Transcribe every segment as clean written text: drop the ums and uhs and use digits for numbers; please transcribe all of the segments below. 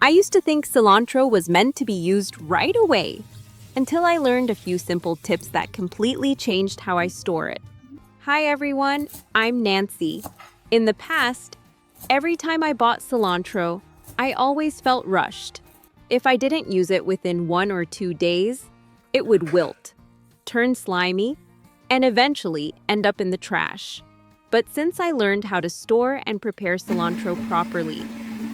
I used to think cilantro was meant to be used right away, until I learned a few simple tips that completely changed how I store it. Hi everyone, I'm Nancy. In the past, every time I bought cilantro, I always felt rushed. If I didn't use it within 1 or 2 days, it would wilt, turn slimy, and eventually end up in the trash. But since I learned how to store and prepare cilantro properly,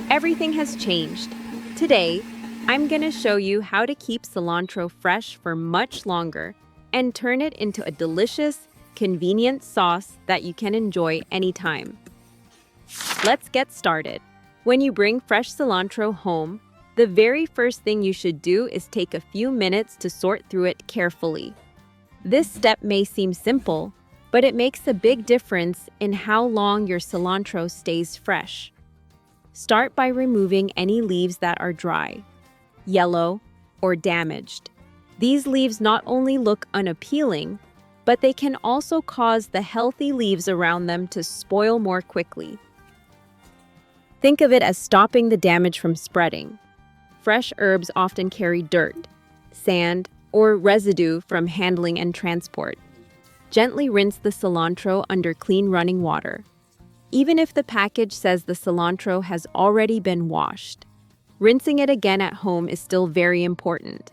everything has changed. Today, I'm gonna show you how to keep cilantro fresh for much longer and turn it into a delicious, convenient sauce that you can enjoy anytime. Let's get started. When you bring fresh cilantro home, the very first thing you should do is take a few minutes to sort through it carefully. This step may seem simple, but it makes a big difference in how long your cilantro stays fresh. Start by removing any leaves that are dry, yellow, or damaged. These leaves not only look unappealing, but they can also cause the healthy leaves around them to spoil more quickly. Think of it as stopping the damage from spreading. Fresh herbs often carry dirt, sand, or residue from handling and transport. Gently rinse the cilantro under clean running water. Even if the package says the cilantro has already been washed, rinsing it again at home is still very important.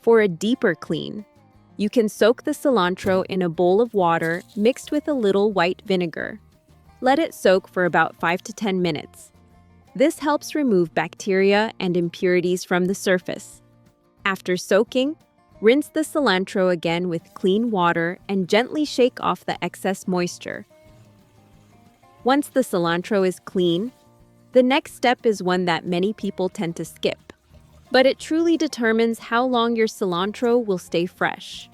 For a deeper clean, you can soak the cilantro in a bowl of water mixed with a little white vinegar. Let it soak for about 5 to 10 minutes. This helps remove bacteria and impurities from the surface. After soaking, rinse the cilantro again with clean water and gently shake off the excess moisture. Once the cilantro is clean, the next step is one that many people tend to skip, but it truly determines how long your cilantro will stay fresh.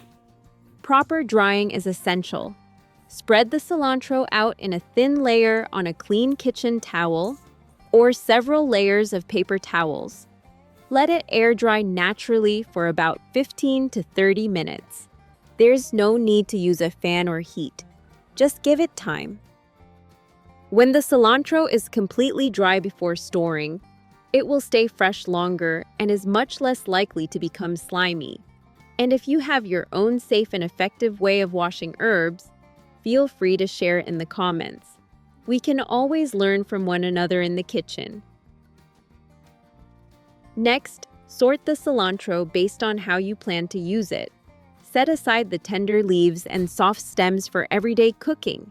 Proper drying is essential. Spread the cilantro out in a thin layer on a clean kitchen towel or several layers of paper towels. Let it air dry naturally for about 15 to 30 minutes. There's no need to use a fan or heat. Just give it time. When the cilantro is completely dry before storing, it will stay fresh longer and is much less likely to become slimy. And if you have your own safe and effective way of washing herbs, feel free to share it in the comments. We can always learn from one another in the kitchen. Next, sort the cilantro based on how you plan to use it. Set aside the tender leaves and soft stems for everyday cooking,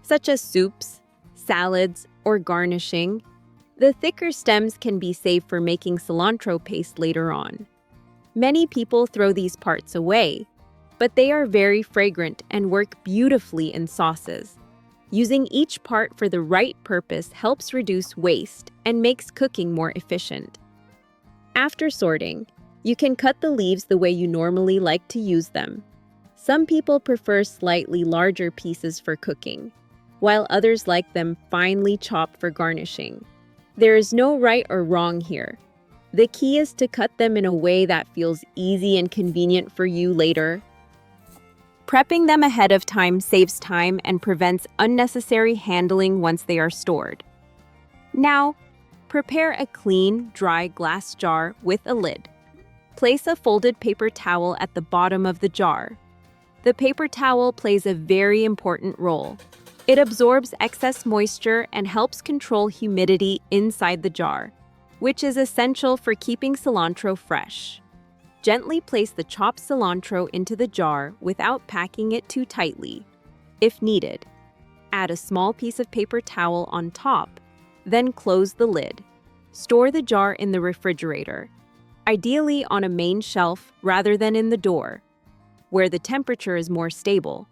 such as soups, salads, or garnishing. The thicker stems can be saved for making cilantro paste later on. Many people throw these parts away, but they are very fragrant and work beautifully in sauces. Using each part for the right purpose helps reduce waste and makes cooking more efficient. After sorting, you can cut the leaves the way you normally like to use them. Some people prefer slightly larger pieces for cooking, while others like them finely chopped for garnishing. There is no right or wrong here. The key is to cut them in a way that feels easy and convenient for you later. Prepping them ahead of time saves time and prevents unnecessary handling once they are stored. Now, prepare a clean, dry glass jar with a lid. Place a folded paper towel at the bottom of the jar. The paper towel plays a very important role. It absorbs excess moisture and helps control humidity inside the jar, which is essential for keeping cilantro fresh. Gently place the chopped cilantro into the jar without packing it too tightly. If needed, add a small piece of paper towel on top, then close the lid. Store the jar in the refrigerator, ideally on a main shelf rather than in the door, where the temperature is more stable.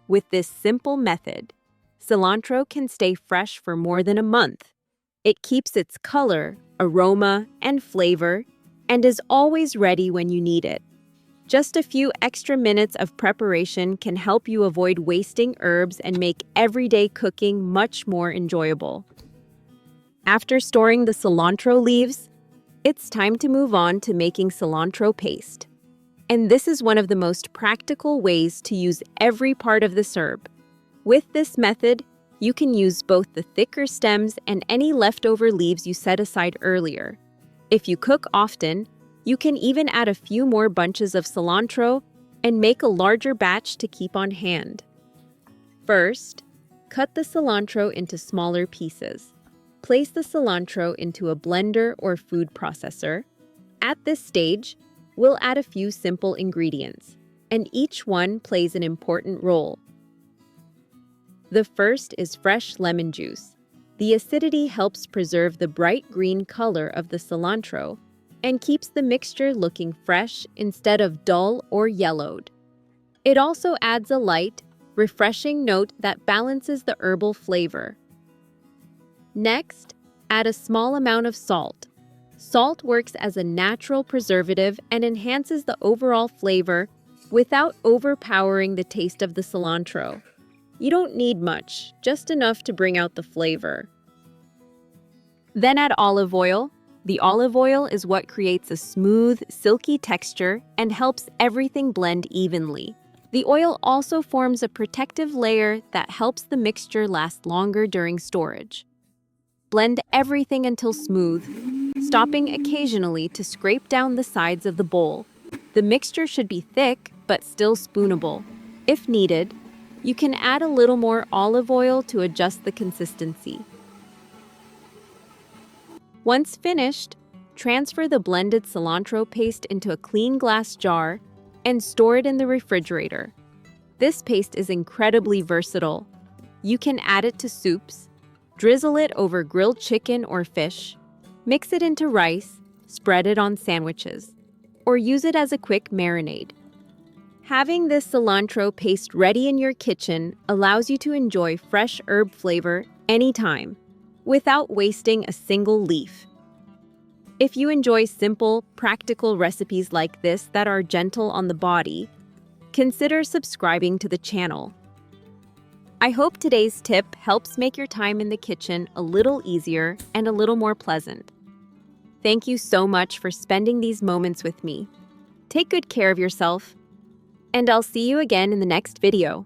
With this simple method, cilantro can stay fresh for more than a month. It keeps its color, aroma, and flavor, and is always ready when you need it. Just a few extra minutes of preparation can help you avoid wasting herbs and make everyday cooking much more enjoyable. After storing the cilantro leaves, it's time to move on to making cilantro paste. And this is one of the most practical ways to use every part of this herb. With this method, You can use both the thicker stems and any leftover leaves you set aside earlier. If you cook often, you can even add a few more bunches of cilantro and make a larger batch to keep on hand. First, cut the cilantro into smaller pieces. Place the cilantro into a blender or food processor. At this stage, we'll add a few simple ingredients, and each one plays an important role. The first is fresh lemon juice. The acidity helps preserve the bright green color of the cilantro and keeps the mixture looking fresh instead of dull or yellowed. It also adds a light, refreshing note that balances the herbal flavor. Next, add a small amount of salt. Salt works as a natural preservative and enhances the overall flavor without overpowering the taste of the cilantro. You don't need much, just enough to bring out the flavor. Then add olive oil. The olive oil is what creates a smooth, silky texture and helps everything blend evenly. The oil also forms a protective layer that helps the mixture last longer during storage. Blend everything until smooth, stopping occasionally to scrape down the sides of the bowl. The mixture should be thick, but still spoonable. If needed, you can add a little more olive oil to adjust the consistency. Once finished, transfer the blended cilantro paste into a clean glass jar and store it in the refrigerator. This paste is incredibly versatile. You can add it to soups, drizzle it over grilled chicken or fish, mix it into rice, spread it on sandwiches, or use it as a quick marinade. Having this cilantro paste ready in your kitchen allows you to enjoy fresh herb flavor anytime, without wasting a single leaf. If you enjoy simple, practical recipes like this that are gentle on the body, consider subscribing to the channel. I hope today's tip helps make your time in the kitchen a little easier and a little more pleasant. Thank you so much for spending these moments with me. Take good care of yourself, and I'll see you again in the next video.